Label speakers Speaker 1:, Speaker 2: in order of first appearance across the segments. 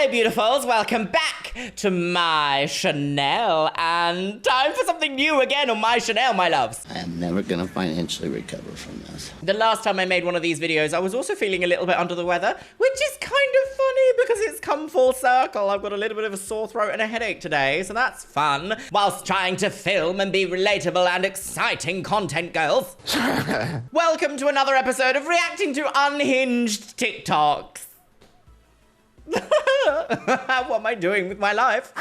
Speaker 1: Hello, beautifuls. Welcome back to my Chanel, and time for something new again on my Chanel, my loves.
Speaker 2: I am never gonna financially recover from this.
Speaker 1: The last time I made one of these videos, I was also feeling a little bit under the weather, which is kind of funny because it's come full circle. I've got a little bit of a sore throat and a headache today, so that's fun. Whilst trying to film and be relatable and exciting content, girls. Welcome to another episode of reacting to unhinged TikToks. What am I doing with my life?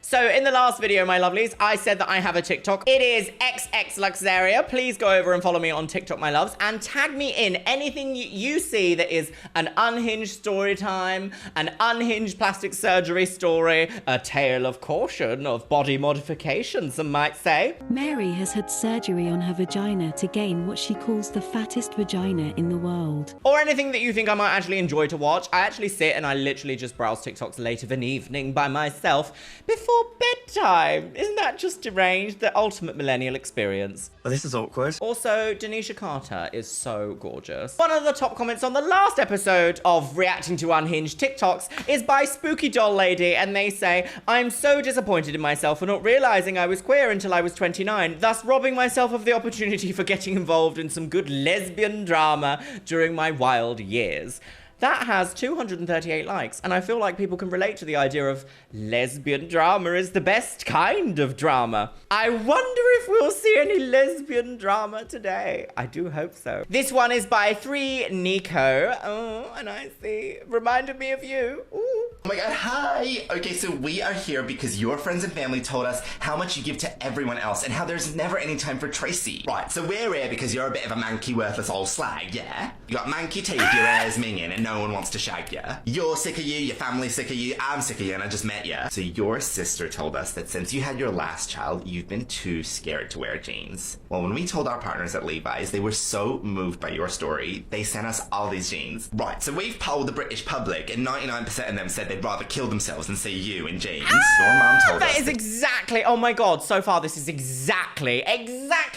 Speaker 1: So in the last video, my lovelies, I said that I have a TikTok. It is xxluxeria. Please go over and follow me on TikTok, my loves, and tag me in anything you see that is an unhinged story time, an unhinged plastic surgery story, a tale of caution, of body modification, some might say.
Speaker 3: Mary has had surgery on her vagina to gain what she calls the fattest vagina in the world.
Speaker 1: Or anything that you think I might actually enjoy to watch. I actually sit and I literally just browse TikToks late of an evening by myself before bedtime. Isn't that just deranged? The ultimate millennial experience.
Speaker 4: Well, this is awkward.
Speaker 1: Also, Denisha Carter is so gorgeous. One of the top comments on the last episode of reacting to unhinged TikToks is by Spooky Doll Lady, and they say, I'm so disappointed in myself for not realizing I was queer until I was 29, thus robbing myself of the opportunity for getting involved in some good lesbian drama during my wild years. That has 238 likes, and I feel like people can relate to the idea of lesbian drama is the best kind of drama. I wonder if we'll see any lesbian drama today. I do hope so. This one is by 3Nico. Oh, and I see. Reminded me of you. Ooh.
Speaker 5: Oh my god, hi! Okay, so we are here because your friends and family told us how much you give to everyone else and how there's never any time for Tracy. Right, so we're here because you're a bit of a manky, worthless old slag, yeah? You got manky teeth, your hair's minging, and no one wants to shag ya. You're sick of you, your family's sick of you, I'm sick of you, and I just met ya. So your sister told us that since you had your last child, you've been too scared to wear jeans. Well, when we told our partners at Levi's, they were so moved by your story, they sent us all these jeans. Right, so we've polled the British public, and 99% of them said they'd rather kill themselves than see you in jeans. Your mom told us
Speaker 1: that is exactly, oh my god, so far this is exactly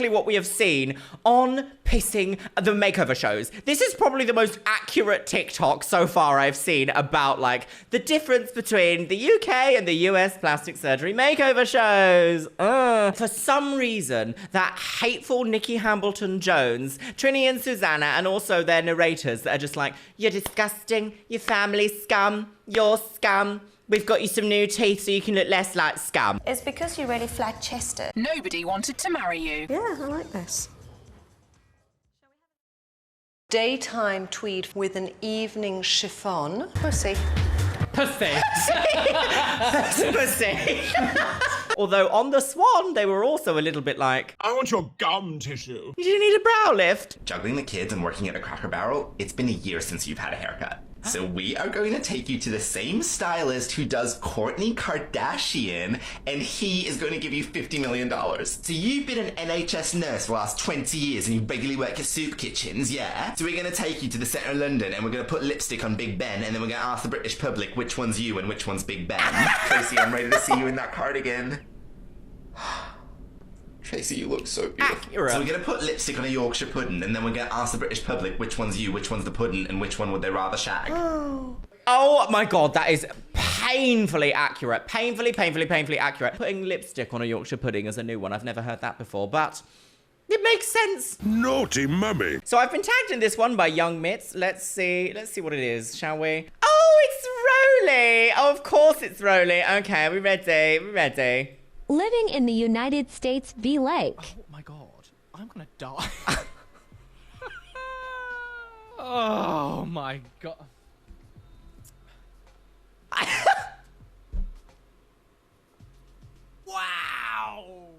Speaker 1: what we have seen on pissing the makeover shows. This is probably the most accurate TikTok so far I've seen about like the difference between the UK and the US plastic surgery makeover shows. For some reason, that hateful Nikki Hambleton-Jones, Trini and Susanna, and also their narrators that are just like, you're disgusting, you family scum, you're scum. We've got you some new teeth so you can look less like scum.
Speaker 6: It's because you're really flat-chested.
Speaker 7: Nobody wanted to marry you.
Speaker 6: Yeah, I like this. Daytime tweed with an evening chiffon. Pussy.
Speaker 1: Pussy. Pussy. Although on the Swan, they were also a little bit like,
Speaker 8: I want your gum tissue.
Speaker 1: you didn't need a brow lift.
Speaker 5: juggling the kids and working at a Cracker Barrel, it's been a year since you've had a haircut. So we are going to take you to the same stylist who does Kourtney Kardashian, and he is going to give you $50 million. So you've been an NHS nurse for the last 20 years and you regularly work at soup kitchens, yeah? So we're going to take you to the centre of London and we're going to put lipstick on Big Ben, and then we're going to ask the British public which one's you and which one's Big Ben. Tracy, I'm ready to see you in that cardigan. Tracy, you look so beautiful.
Speaker 1: Accurate.
Speaker 5: So we're going to put lipstick on a Yorkshire pudding, and then we're going to ask the British public which one's you, which one's the pudding, and which one would they rather shag.
Speaker 1: Oh my god, that is painfully accurate. Painfully accurate. Putting lipstick on a Yorkshire pudding is a new one. I've never heard that before, but it makes sense.
Speaker 8: Naughty mummy.
Speaker 1: So I've been tagged in this one by Young Mitts. Let's see what it is, shall we? Oh, it's Roly. Oh, of course it's Roly. Okay, are we ready? We're ready.
Speaker 9: Living in the United States be like.
Speaker 8: Oh my god, I'm gonna die. Oh my god. Wow!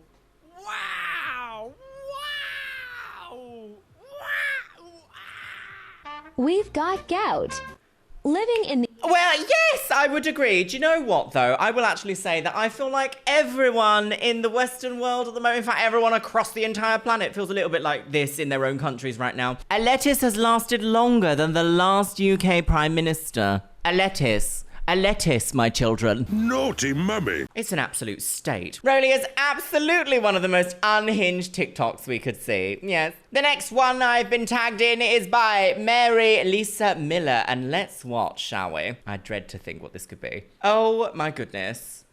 Speaker 8: Wow! Wow! Wow!
Speaker 9: We've got gout. Living in the
Speaker 1: Well, yes, I would agree. Do you know what, though? I will actually say that I feel like everyone in the Western world at the moment, in fact, everyone across the entire planet feels a little bit like this in their own countries right now. A lettuce has lasted longer than the last UK Prime Minister. A lettuce. a lettuce, my children.
Speaker 8: Naughty mummy.
Speaker 1: It's an absolute state. Rolly is absolutely one of the most unhinged TikToks we could see. Yes. The next one I've been tagged in is by Mary Lisa Miller. And let's watch, shall we? I dread to think what this could be. Oh my goodness.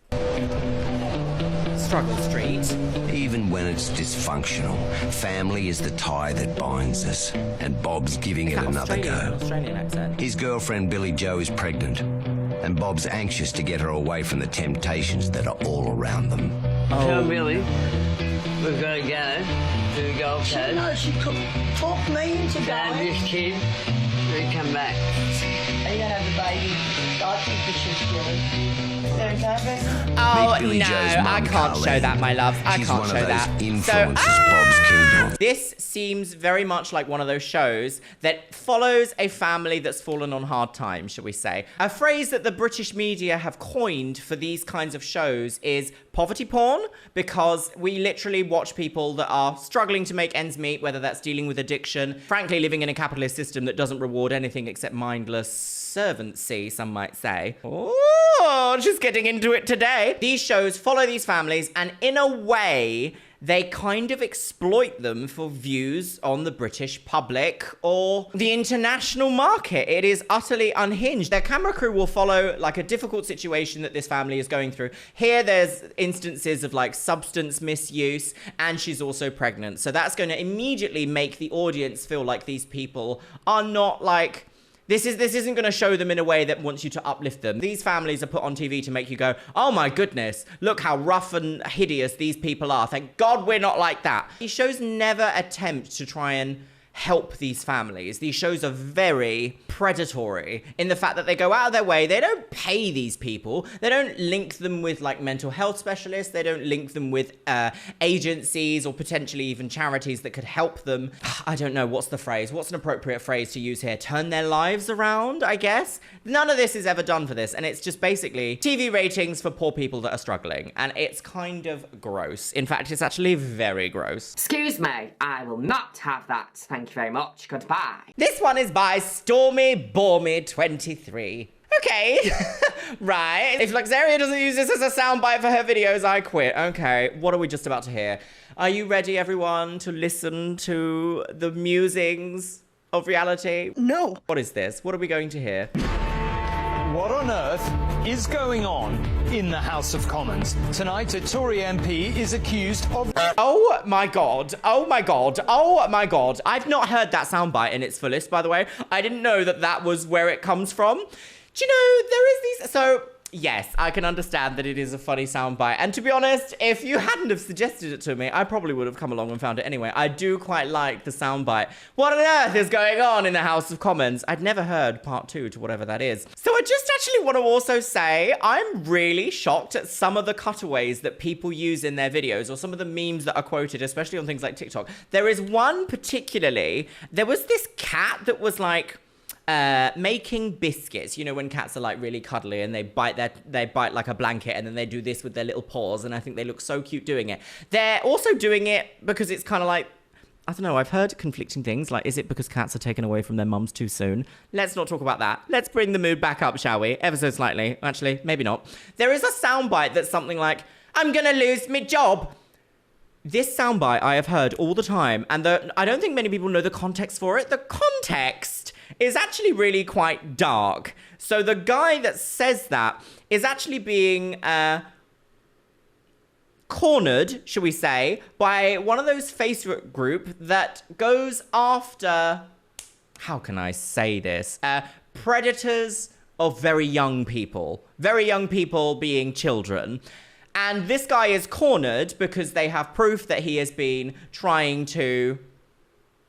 Speaker 1: Struggle Street.
Speaker 4: Even when it's dysfunctional, family is the tie that binds us. And Bob's giving it another go.
Speaker 1: Australian accent.
Speaker 4: His girlfriend Billy Jo is pregnant, and Bob's anxious to get her away from the temptations that are all around them.
Speaker 10: So Billy, we're gonna go to the Gold Coast.
Speaker 11: No, she could talk me into
Speaker 10: And
Speaker 11: going.
Speaker 10: this kid, we come back.
Speaker 11: Are you gonna have the baby? I think we should do it. Is that okay, Becky?
Speaker 1: Oh,
Speaker 4: Meet Billy
Speaker 1: no,
Speaker 4: Jo's
Speaker 1: I
Speaker 4: mum,
Speaker 1: can't show
Speaker 4: Carleen.
Speaker 1: that, my love. I
Speaker 4: She's
Speaker 1: can't
Speaker 4: one
Speaker 1: show
Speaker 4: of those
Speaker 1: that.
Speaker 4: influences Bob's keen on.
Speaker 1: This seems very much like one of those shows that follows a family that's fallen on hard times, shall we say. A phrase that the British media have coined for these kinds of shows is poverty porn, because we literally watch people that are struggling to make ends meet, whether that's dealing with addiction, frankly living in a capitalist system that doesn't reward anything except mindless servancy, some might say. Oh, just getting into it today. These shows follow these families, and in a way, they kind of exploit them for views on the British public or the international market. It is utterly unhinged. Their camera crew will follow like a difficult situation that this family is going through. Here, there's instances of like substance misuse, and she's also pregnant. So that's going to immediately make the audience feel like these people are not like... This isn't going to show them in a way that wants you to uplift them. These families are put on TV to make you go, oh my goodness, look how rough and hideous these people are. Thank God we're not like that. These shows never attempt to try and help these families. These shows are very predatory in the fact that they go out of their way. They don't pay these people. They don't link them with like mental health specialists. They don't link them with agencies or potentially even charities that could help them. I don't know, what's the phrase? What's an appropriate phrase to use here? Turn their lives around, I guess? None of this is ever done for this, and it's just basically TV ratings for poor people that are struggling, and it's kind of gross. In fact, it's actually very gross.
Speaker 12: Excuse me, I will not have that. Thank you very much. Goodbye.
Speaker 1: This one is by Stormy Bore Me 23. Okay, right. If Luxeria doesn't use this as a soundbite for her videos, I quit. Okay, what are we just about to hear? Are you ready, everyone, to listen to the musings of reality?
Speaker 11: No.
Speaker 1: What is this? What are we going to hear?
Speaker 13: What on earth is going on in the House of Commons? Tonight, a Tory MP is accused of...
Speaker 1: Oh my god. Oh my god. Oh my god. I've not heard that soundbite in its fullest, by the way. I didn't know that that was where it comes from. Do you know, there is these... So... Yes, I can understand that it is a funny soundbite. And to be honest, if you hadn't have suggested it to me, I probably would have come along and found it anyway. I do quite like the soundbite. What on earth is going on in the House of Commons? I'd never heard part 2 to whatever that is. So I just actually want to also say, I'm really shocked at some of the cutaways that people use in their videos, or some of the memes that are quoted, especially on things like TikTok. There is one particularly, there was this cat that was like, making biscuits. You know, when cats are like really cuddly and they bite like a blanket, and then they do this with their little paws, and I think they look so cute doing it. They're also doing it because it's kind of like, I don't know, I've heard conflicting things, like, is it because cats are taken away from their mums too soon? Let's not talk about that. Let's bring the mood back up, shall we? Ever so slightly. Actually, maybe not. There is a soundbite that's something like, I'm gonna lose my job. This soundbite I have heard all the time, and I don't think many people know the context for it. The context is actually really quite dark. So the guy that says that is actually being cornered, shall we say, by one of those Facebook group that goes after, how can I say this? Predators of very young people being children. And this guy is cornered because they have proof that he has been trying to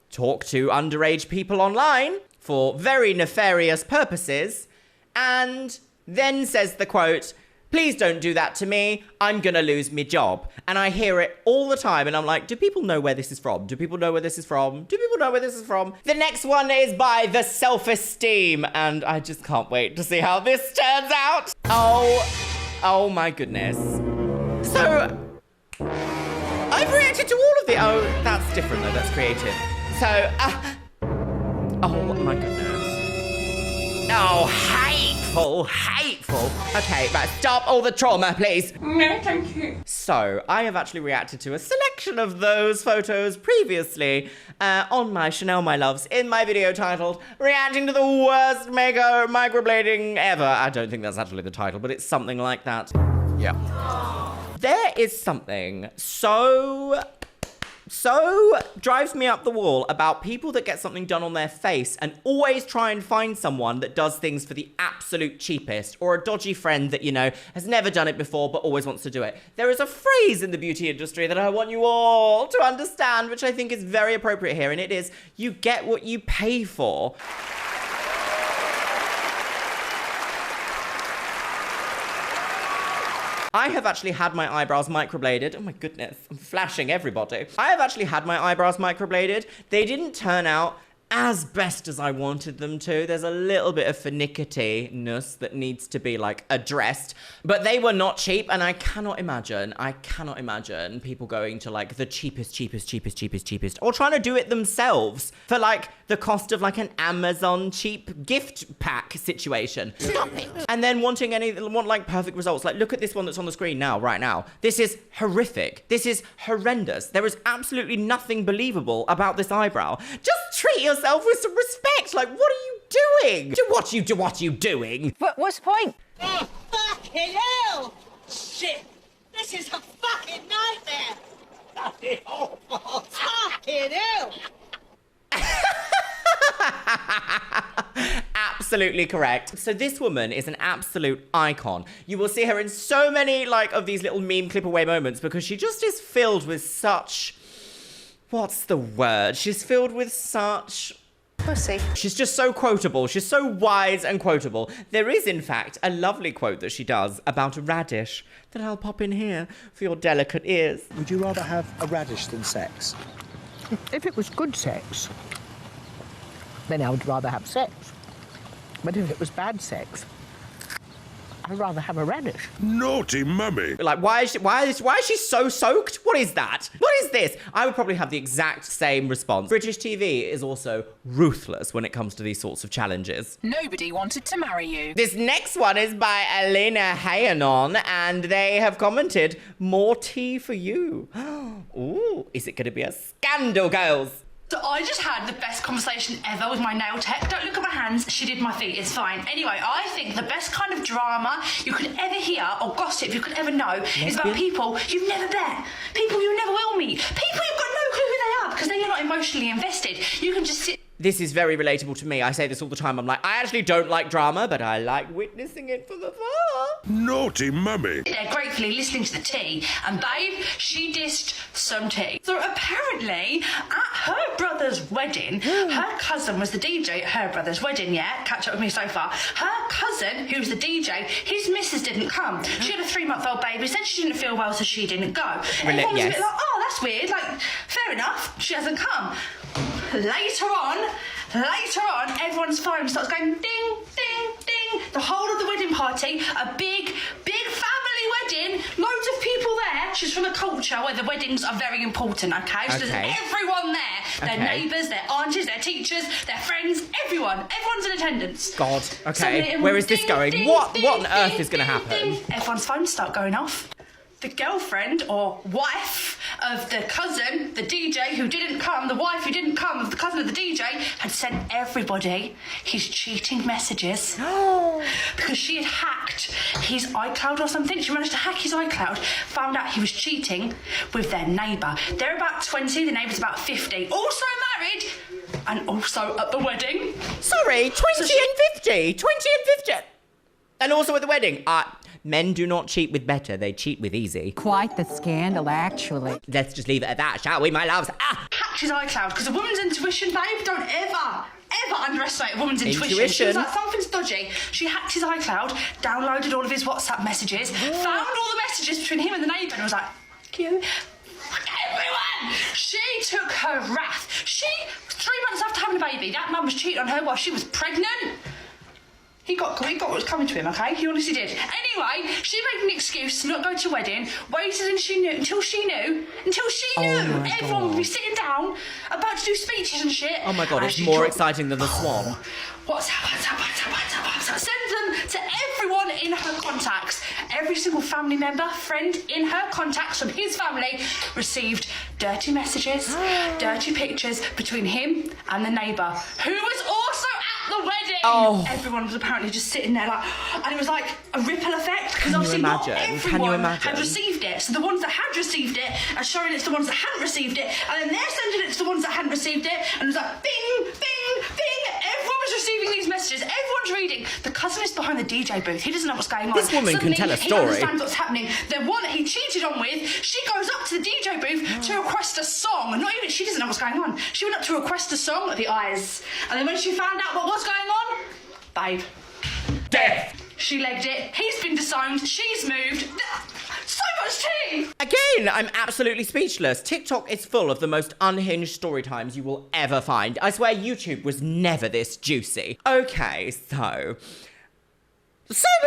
Speaker 1: talk to underage people online for very nefarious purposes, and then says the quote, please don't do that to me, I'm gonna lose my job. And I hear it all the time, and I'm like, do people know where this is from? Do people know where this is from? Do people know where this is from? The next one is by The Self-Esteem, and I just can't wait to see how this turns out. Oh my goodness. So, I've reacted to all of the... Oh, that's different though, that's creative. So, oh my goodness. Oh, hateful. hateful, hateful. Okay, right, stop all the trauma, please.
Speaker 11: No, thank you.
Speaker 1: So, I have actually reacted to a selection of those photos previously on my Chanel My Loves in my video titled Reacting to the Worst Mega Microblading Ever. I don't think that's actually the title, but it's something like that. Yeah. There is something so drives me up the wall about people that get something done on their face and always try and find someone that does things for the absolute cheapest, or a dodgy friend that, you know, has never done it before but always wants to do it. There is a phrase in the beauty industry that I want you all to understand, which I think is very appropriate here, and it is, you get what you pay for. I have actually had my eyebrows microbladed. Oh my goodness, I'm flashing everybody. I have actually had my eyebrows microbladed. They didn't turn out as best as I wanted them to. There's a little bit of finicky-ness that needs to be, like, addressed. But they were not cheap, and I cannot imagine people going to, like, the cheapest, or trying to do it themselves for, like, the cost of, like, an Amazon cheap gift pack situation. Stop it. And then want, like, perfect results. Like, look at this one that's on the screen now, right now. This is horrific. This is horrendous. There is absolutely nothing believable about this eyebrow. Just treat yourself with some respect. Like, what are you doing? Do what you doing?
Speaker 11: What's the point?
Speaker 14: Oh, fucking hell! Shit! This is a fucking nightmare! Fucking awful! Fucking hell!
Speaker 1: Absolutely correct. So this woman is an absolute icon. You will see her in so many, like, of these little meme clip away moments because she just is filled with such... What's the word? She's filled with such...
Speaker 6: Pussy.
Speaker 1: She's just so quotable. She's so wise and quotable. There is, in fact, a lovely quote that she does about a radish that I'll pop in here for your delicate ears.
Speaker 15: Would you rather have a radish than sex?
Speaker 11: If it was good sex, then I would rather have sex. But if it was bad sex, I'd rather have a radish.
Speaker 16: Naughty mummy.
Speaker 1: Like, why is she so soaked? What is that? What is this? I would probably have the exact same response. British TV is also ruthless when it comes to these sorts of challenges.
Speaker 7: Nobody wanted to marry you.
Speaker 1: This next one is by Elena Hayanon, and they have commented, more tea for you. Ooh, is it going to be a scandal, girls?
Speaker 17: So I just had the best conversation ever with my nail tech. Don't look at my hands, she did my feet, it's fine. Anyway, I think the best kind of drama you could ever hear, or gossip you could ever know, is about people you've never met. People you never will meet. People you've got no clue who they are, because then you're not emotionally invested. You can just sit...
Speaker 1: This is very relatable to me. I say this all the time. I'm like, I actually don't like drama, but I like witnessing it from afar.
Speaker 16: Naughty mummy.
Speaker 17: They're gratefully listening to the tea, and babe, she dissed some tea. So apparently, at her brother's wedding, her cousin was the DJ at her brother's wedding, yeah? Catch up with me so far. Her cousin, who's the DJ, his missus didn't come. She had a 3-month-old baby, said she didn't feel well, so she didn't go. Everyone was a bit like, oh, that's weird, like, fair enough, she hasn't come. Later on, everyone's phone starts going ding, ding, ding. The whole of the wedding party, a big family wedding, loads of people there. She's from a culture where the weddings are very important, okay? So there's everyone there. Their neighbours, their aunties, their teachers, their friends, everyone's in attendance.
Speaker 1: God, okay, where is this going? What on earth is going to happen?
Speaker 17: Everyone's phones start going off. The girlfriend or wife of the cousin, the DJ who didn't come, the wife who didn't come of the cousin of the DJ, had sent everybody his cheating messages. Because she had hacked his iCloud or something. She managed to hack his iCloud, found out he was cheating with their neighbour. They're about 20, the neighbour's about 50. Also married and also at the wedding.
Speaker 1: Sorry, 20 and 50? 20 and 50? And also at the wedding? Men do not cheat with better, they cheat with easy.
Speaker 11: Quite the scandal, actually.
Speaker 1: Let's just leave it at that, shall we, my loves?
Speaker 17: Hacked his iCloud, because a woman's intuition, babe, don't ever underestimate a woman's intuition. She was like, something's dodgy. She hacked his iCloud, downloaded all of his WhatsApp messages, found all the messages between him and the neighbour, and was like, fuck you. Fuck everyone! She took her wrath. 3 months after having a baby, that mum was cheating on her while she was pregnant. He got what was coming to him, okay? He honestly did. Anyway, she made an excuse to not go to a wedding, waited until she knew. Everyone would be sitting down, about to do speeches and shit.
Speaker 1: Oh my God, it's more exciting than the Swan.
Speaker 17: What's up? Send them to contacts, every single family member, friend in her contacts from his family received dirty messages, dirty pictures between him and the neighbour, who was also at the wedding.
Speaker 1: Oh.
Speaker 17: Everyone was apparently just sitting there like, and it was like a ripple effect, because
Speaker 1: Can you
Speaker 17: obviously not
Speaker 1: imagine? Can you
Speaker 17: everyone
Speaker 1: imagine?
Speaker 17: had received it. So the ones that had received it are showing it to the ones that hadn't received it, and then they're sending it to the ones that hadn't received it, and it was like bing, bing, bing. Everyone was receiving these messages. Everyone's reading. The cousin is behind the DJ booth. He doesn't know what's going on.
Speaker 1: This woman can
Speaker 17: Suddenly,
Speaker 1: tell a
Speaker 17: He
Speaker 1: story.
Speaker 17: understands what's happening. The one that he cheated on with, she goes up to the DJ booth to request a song. And not even, she doesn't know what's going on. She went up to request a song at the Eyes. And then when she found out what was going on, babe,
Speaker 1: death.
Speaker 17: She legged it. He's been disowned. She's moved. So much tea!
Speaker 1: Again, I'm absolutely speechless. TikTok is full of the most unhinged story times you will ever find. I swear YouTube was never this juicy. Okay, so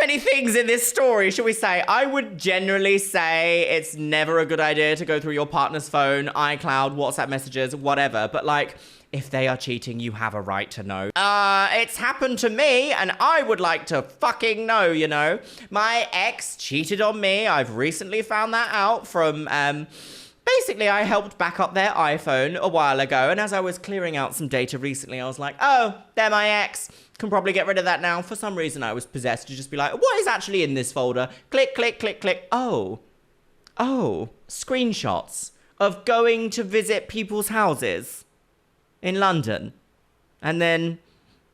Speaker 1: many things in this story, shall we say. I would generally say it's never a good idea to go through your partner's phone, iCloud, WhatsApp messages, whatever. But like, if they are cheating, you have a right to know. It's happened to me, and I would like to fucking know, you know. My ex cheated on me. I've recently found that out from, basically, I helped back up their iPhone a while ago, and as I was clearing out some data recently, I was like, oh, they're my ex. Can probably get rid of that now. For some reason, I was possessed to just be like, what is actually in this folder? Click, click, click, click. Oh, screenshots of going to visit people's houses in London, and then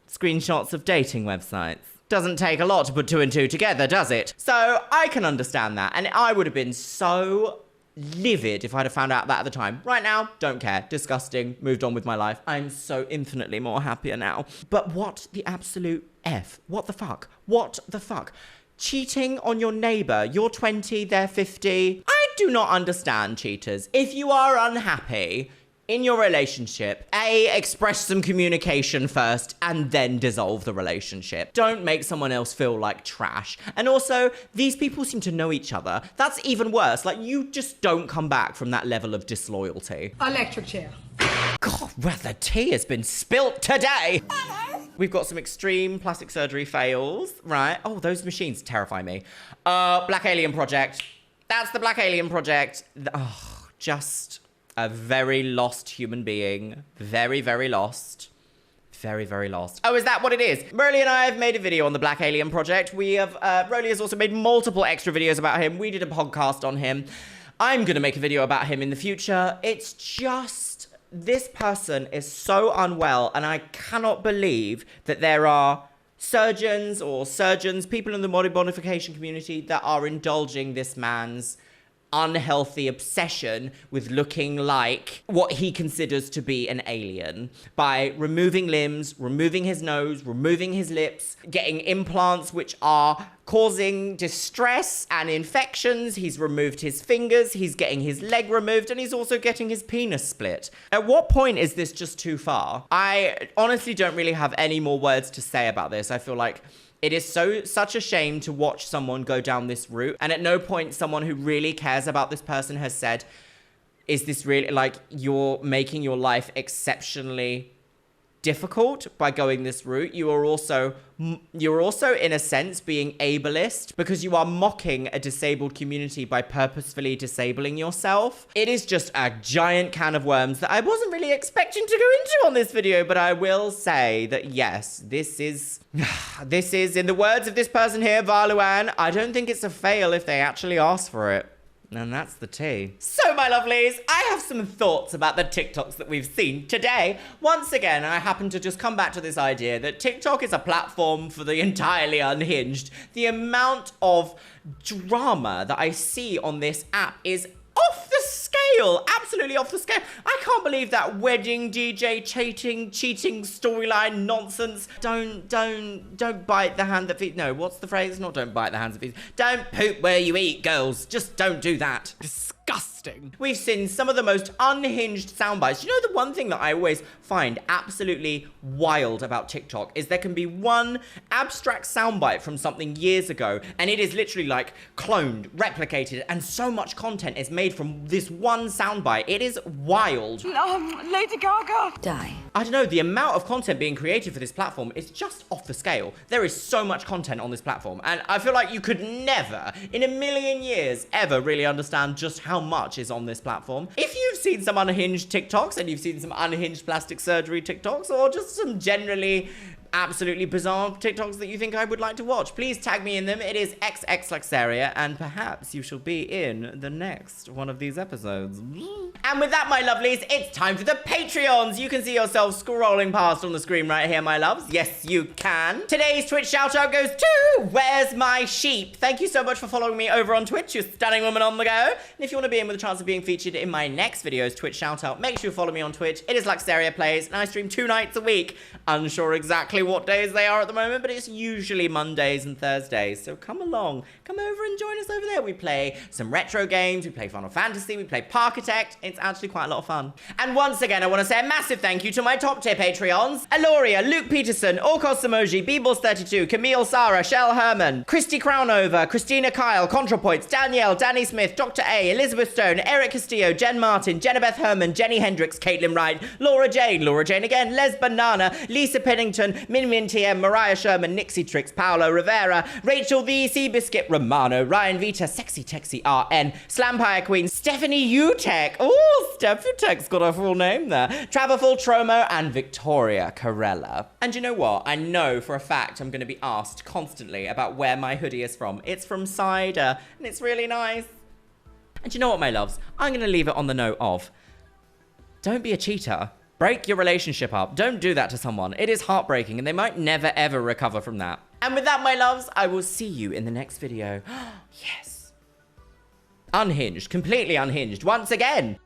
Speaker 1: screenshots of dating websites. Doesn't take a lot to put two and two together, does it? So I can understand that, and I would have been so livid if I'd have found out that at the time. Right now, don't care. Disgusting. Moved on with my life. I'm so infinitely more happier now. But what the absolute F? What the fuck? What the fuck? Cheating on your neighbour. You're 20, they're 50. I do not understand cheaters. If you are unhappy in your relationship, express some communication first and then dissolve the relationship. Don't make someone else feel like trash. And also, these people seem to know each other. That's even worse. Like, you just don't come back from that level of disloyalty.
Speaker 14: Electric chair.
Speaker 1: God, well, the tea has been spilt today. Hello. We've got some extreme plastic surgery fails, right? Oh, those machines terrify me. Black Alien Project. That's the Black Alien Project. Oh, just a very lost human being. Very, very lost. Very, very lost. Oh, is that what it is? Broly and I have made a video on the Black Alien Project. We have, Broly has also made multiple extra videos about him. We did a podcast on him. I'm gonna make a video about him in the future. It's just, this person is so unwell, and I cannot believe that there are surgeons, people in the body modification community that are indulging this man's unhealthy obsession with looking like what he considers to be an alien by removing limbs, removing his nose, removing his lips, getting implants which are causing distress and infections. He's removed his fingers, he's getting his leg removed, and he's also getting his penis split. At what point is this just too far? I honestly don't really have any more words to say about this. I feel like it is such a shame to watch someone go down this route, and at no point someone who really cares about this person has said, is this really, like, you're making your life exceptionally difficult by going this route. You're also in a sense being ableist because you are mocking a disabled community by purposefully disabling yourself. It is just a giant can of worms that I wasn't really expecting to go into on this video, but I will say that yes, this is, in the words of this person here, Valuan, I don't think it's a fail if they actually ask for it. And that's the tea. So, my lovelies, I have some thoughts about the TikToks that we've seen today. Once again, I happen to just come back to this idea that TikTok is a platform for the entirely unhinged. The amount of drama that I see on this app is off the scale, absolutely off the scale. I can't believe that wedding DJ cheating storyline nonsense. Don't bite the hand that feeds. No, what's the phrase? Not don't bite the hands that feeds. Don't poop where you eat, girls. Just don't do that. Disgusting. We've seen some of the most unhinged sound bites. You know, the one thing that I always find absolutely wild about TikTok is there can be one abstract soundbite from something years ago, and it is literally like cloned, replicated, and so much content is made from this one one soundbite. It is wild.
Speaker 14: Lady Gaga. Die.
Speaker 1: I don't know, the amount of content being created for this platform is just off the scale. There is so much content on this platform, and I feel like you could never, in a million years, ever really understand just how much is on this platform. If you've seen some unhinged TikToks, and you've seen some unhinged plastic surgery TikToks, or just some generally absolutely bizarre TikToks that you think I would like to watch, please tag me in them. It is xxluxeria, and perhaps you shall be in the next one of these episodes. And with that, my lovelies, it's time for the Patreons. You can see yourself scrolling past on the screen right here, my loves. Yes, you can. Today's Twitch shout out goes to Where's My Sheep. Thank you so much for following me over on Twitch, you stunning woman on the go. And if you want to be in with a chance of being featured in my next video's Twitch shout out, make sure you follow me on Twitch. It is Luxeria Plays, and I stream 2 nights a week. Unsure exactly what days they are at the moment, but it's usually Mondays and Thursdays, so come along, come over and join us over there. We play some retro games, we play Final Fantasy, we play Parkitect. It's actually quite a lot of fun. And once again, I want to say a massive thank you to my top tier Patreons: Aloria, Luke Peterson, Orkos Samoji, Beebles32, Camille Sara, Shell Herman, Christy Crownover, Christina Kyle, ContraPoints, Danielle, Danny Smith, Dr. A, Elizabeth Stone, Eric Castillo, Jen Martin, Jenabeth Herman, Jenny Hendricks, Caitlin Wright, Laura Jane again, Les Banana, Lisa Pennington, Min TM, Mariah Sherman, Nixie Tricks, Paolo Rivera, Rachel the Seabiscuit, Romano, Ryan Vita, Sexy Texy RN, Slampire Queen, Stephanie Utek. Oh, Steph Utek's got her full name there. Travelful Tromo, and Victoria Corella. And you know what? I know for a fact I'm going to be asked constantly about where my hoodie is from. It's from Cider, and it's really nice. And you know what, my loves? I'm going to leave it on the note of, don't be a cheater. Break your relationship up. Don't do that to someone. It is heartbreaking, and they might never, ever recover from that. And with that, my loves, I will see you in the next video. Yes. Unhinged. Completely unhinged. Once again.